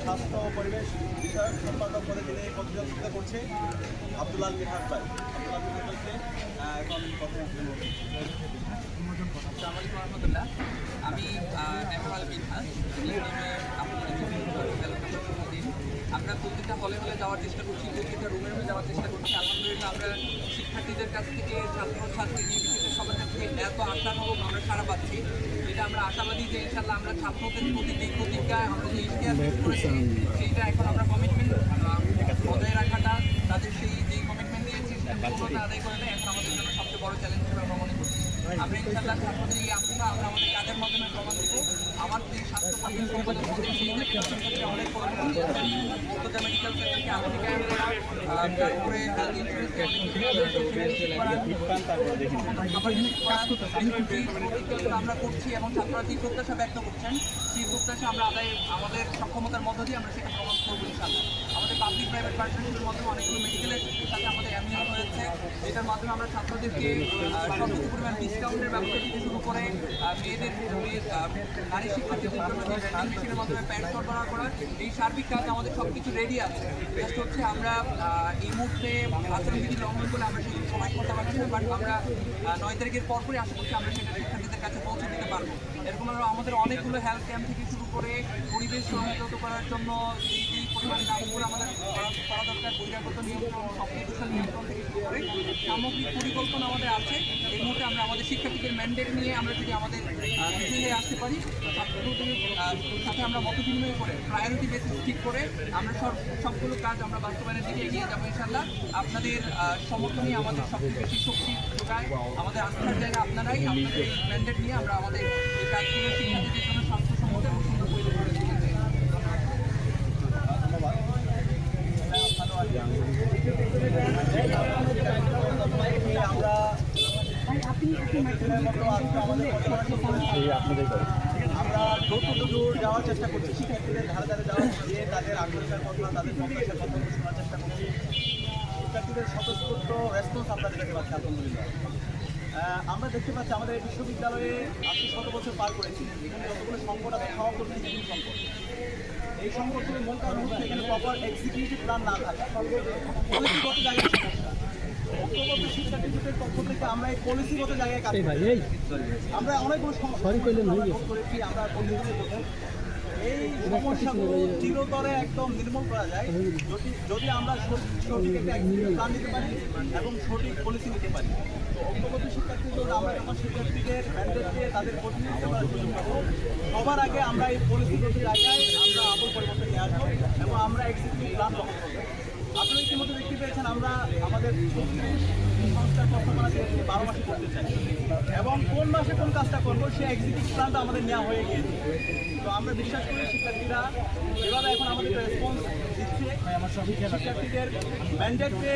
স্বাস্থ্য ও পরিবেশ বিষয়ক সম্পাদক পদে যিনি প্রতিযোগিতা করছে আব্দুল্লাহ মিঠাত ভাই। আব্দুল্লাহ মিঠাত ভাইকে এখন কথা রহমতুল্লাহ। আমি আমরা প্রত্যেকটা হলে হলে যাওয়ার চেষ্টা করছি, প্রত্যেকটা রুমে রুমে যাওয়ার চেষ্টা করছি। আলহামদুলিল্লাহ আমরা শিক্ষার্থীদের কাছ থেকে ছাত্রছাত্রী নির্বিশেষে সবার কাছ থেকে এত আশানুরূপ আমরা সারা পাচ্ছি, যেটা আমরা আশাবাদী যে ইনশাল্লাহ আমরা ছাত্রদের প্রতি যে প্রতিজ্ঞা আমরা যে ইতিহাস করেছি সেইটা এখন আমরা কমিটমেন্ট বজায় রাখাটা, তাদের সেই যে কমিটমেন্ট দিয়েছি সেটা পূর্ণতা আদায় করে নেয় এখন আমাদের জন্য সবচেয়ে বড় চ্যালেঞ্জ হিসেবে আমরা মনে করছি। আমরা ইনশাল্লাহ ছাত্রদের এই আস্থা আমরা আমাদের কাজের মাধ্যমে প্রমাণ দেবো। আমার যে স্বাস্থ্য পরিবেশ সম্পাদক অনেক মর্তজা মেডিকেল সেন্টারকে আফ্রিকায় তারপরে হেলথ ইন্স্যুরেন্স আমরা করছি এবং ছাত্ররা যে প্রত্যাশা ব্যক্ত করছেন সেই প্রত্যাশা আমরা আদায় আমাদের সক্ষমতার মধ্য দিয়ে আমরা সেটা প্রমাণ করবো ইনশাল্লাহ। আমাদের পাবলিক প্রাইভেট পার্টনারশিপের মাধ্যমে অনেকগুলো মেডিকেলের সাথে আমাদের এমনিয়ন হয়েছে, যেটার মাধ্যমে আমরা ছাত্রদেরকে সর্বোচ্চ পরিমাণ ডিসকাউন্টের ব্যবস্থা থেকে শুরু করে মেয়েদের নারী শিক্ষার্থীদের জন্য মেশিনের মাধ্যমে প্যান্ট সরবরাহ করার এই সার্বিক কাজ আমাদের সব কিছু রেডি আছে। জাস্ট হচ্ছে আমরা এই মুহূর্তে আচরণবিধি লঙ্ঘন করে আমরা সেগুলো সময় করতে পারছি না, বাট আমরা 9 তারিখের পরপরই আশা করছি আমরা সেটা শিক্ষার্থীদের কাছে পৌঁছে দিতে পারবো। এরকম আমাদের অনেকগুলো হেলথ ক্যাম্প থেকে শুরু করে পরিবেশ সংযত করার জন্য যেই পরিমাণ কাজগুলো আমাদের করা দরকার, বহিরাগত নিয়ন্ত্রণ, শব্দদূষণ নিয়ন্ত্রণ থেকে শুরু করে সামগ্রিক পরিকল্পনা আমাদের আছে। এই মুহূর্তে আমরা আমাদের শিক্ষার্থীদের ম্যান্ডেট নিয়ে আমরা যদি আমাদের মিছিলে আসতে পারি, ছাত্রদের সাথে আমরা মত বিনিময় করে প্রায়োরিটি বেসিস ঠিক করে আমরা সবগুলো কাজ আমরা বাস্তবায়নের দিকে এগিয়ে যাবো ইনশাল্লাহ। আপনাদের সমর্থনই আমাদের সবচেয়ে বেশি শক্তি যোগায়, আমাদের আস্থার জায়গা আপনারাই। আপনাদের এই ম্যান্ডেট নিয়ে আমরা আমাদের এই কাজগুলো শিক্ষার্থীদের জন্য স্বাস্থ্যসম্মত এবং সুন্দর পরিবেশ করে দিতে চাই। আমরা দূর যাওয়ার চেষ্টা করছি, শিক্ষার্থীদের ধারে ধারে যাওয়ার গিয়ে তাদের আগ্রহের কথা, তাদের প্রত্যাশার কথাগুলো শোনার চেষ্টা করছি। শিক্ষার্থীদের স্বতঃস্ফূর্ত রেসপন্স আমরা দেখতে পাচ্ছি আলহামদুলিল্লাহ। আমরা দেখতে পাচ্ছি আমাদের এই বিশ্ববিদ্যালয়ে আজকে 100 বছর পার করেছি, এখানে যতগুলো সংকট আছে সব করছি বিভিন্ন সংকট। এই সংকটগুলোর মূল কারণ হচ্ছে এখানে প্রপার এক্সিকিউটিভ প্ল্যান না থাকে, পলিসিগত জায়গায় ঐক্যবদ্ধ শিক্ষার্থীদের পক্ষ থেকে আমরা এই পলিসিগত জায়গায় কাজ আমরা অনেকগুলো করেছি। আমরা এই সমস্যাগুলো চিরতরে একদম নির্মূল করা যায় যদি আমরা সঠিক একটা প্ল্যান নিতে পারি এবং সঠিক পলিসি নিতে পারি। তো ঐক্যবদ্ধ শিক্ষার্থীদের আমরা যখন শিক্ষার্থীদের ম্যান্ডেটকে তাদের প্রতিনিধিত্ব করার সুযোগ পাবো, সবার আগে আমরা এই পলিসিগত জায়গায় আমরা আমূল পরিবর্তন নিয়ে আসবো এবং আমরা এক্সিকিউটিভ প্ল্যান গ্রহণ করবো। আপনারা ইতিমধ্যে দেখতে পেয়েছেন আমরা আমাদের সংস্থার বর্তমানে 12 মাসে করতে চাই এবং কোন মাসে কোন কাজটা করবো সেই এক্সিকিউটিভ প্ল্যানটা আমাদের নেওয়া হয়ে গিয়েছে। তো আমরা বিশ্বাস করি শিক্ষার্থীরা এভাবে এখন আমাদের রেসপন্স দিচ্ছে। শিক্ষার্থীদের ম্যান্ডেটকে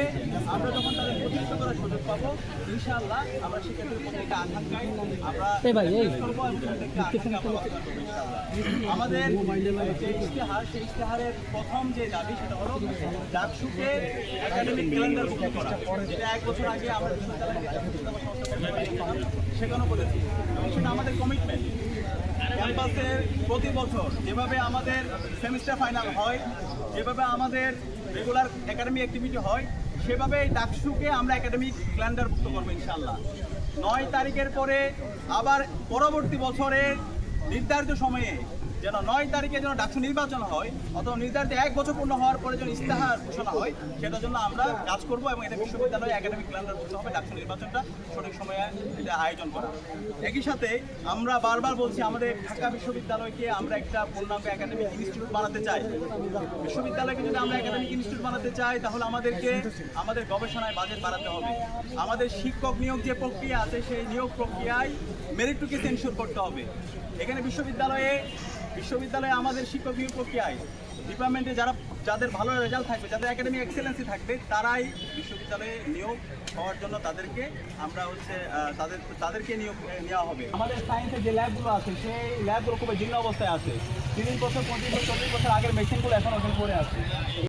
আমরা যখন তাদের প্রতিনিধিত্ব করার সুযোগ পাবো, ইনশাআল্লাহ আমরা শিক্ষার্থীদের প্রতি একটা আকাঙ্ক্ষায় আমরা করবো এবং আমাদের যে ইশতেহার, সেই ইশতেহারের প্রথম যে দাবি সেটা হলো ডাকসুকে একাডেমিক ক্যালেন্ডার মুক্ত করা, যেটা 1 বছর আগে আমরা সেখানেও বলেছি এবং সেটা আমাদের কমিটমেন্ট। ক্যাম্পাসের প্রতি বছর যেভাবে আমাদের সেমিস্টার ফাইনাল হয়, যেভাবে আমাদের রেগুলার একাডেমিক অ্যাক্টিভিটি হয়, সেভাবে এই ডাকসুকে আমরা একাডেমিক ক্যালেন্ডার মুক্ত করবো ইনশাআল্লাহ। 9 তারিখের পরে আবার পরবর্তী বছরের নির্ধারিত সময়ে যেন 9 তারিখে যেন ডাকসু নির্বাচন হয় অথবা নির্ধারিত 1 বছর পূর্ণ হওয়ার পরে যেন ইশতেহার ঘোষণা হয়, সেটার জন্য আমরা কাজ করবো এবং এটা বিশ্ববিদ্যালয়ে একাডেমিক ক্যালেন্ডার করতে হবে ডাকসু নির্বাচনটা সঠিক সময়ে এটা আয়োজন করা। একই সাথে আমরা বারবার বলছি আমাদের ঢাকা বিশ্ববিদ্যালয়কে আমরা একটা পূর্ণাঙ্গ একাডেমিক ইনস্টিটিউট বানাতে চাই। বিশ্ববিদ্যালয়কে যদি আমরা একাডেমিক ইনস্টিটিউট বানাতে চাই তাহলে আমাদেরকে আমাদের গবেষণায় বাজেট বাড়াতে হবে। আমাদের শিক্ষক নিয়োগ যে প্রক্রিয়া আছে সেই নিয়োগ প্রক্রিয়ায় মেরিটকে এনশিওর করতে হবে। এখানে বিশ্ববিদ্যালয়ে আমাদের শিক্ষক নিয়োগ প্রক্রিয়ায় ডিপার্টমেন্টে যাদের ভালো রেজাল্ট থাকবে, যাদের একাডেমিক এক্সেলেন্সি থাকবে, তারাই বিশ্ববিদ্যালয়ে নিয়োগ হওয়ার জন্য তাদেরকে আমরা তাদেরকে নিয়োগ নেওয়া হবে। আমাদের সায়েন্সের যে ল্যাবগুলো আছে সেই ল্যাবগুলো খুবই জীর্ণ অবস্থায় আছে। 30 বছর 35 বছর 40 বছর আগের মেশিনগুলো এখন ওখানে পড়ে আছে।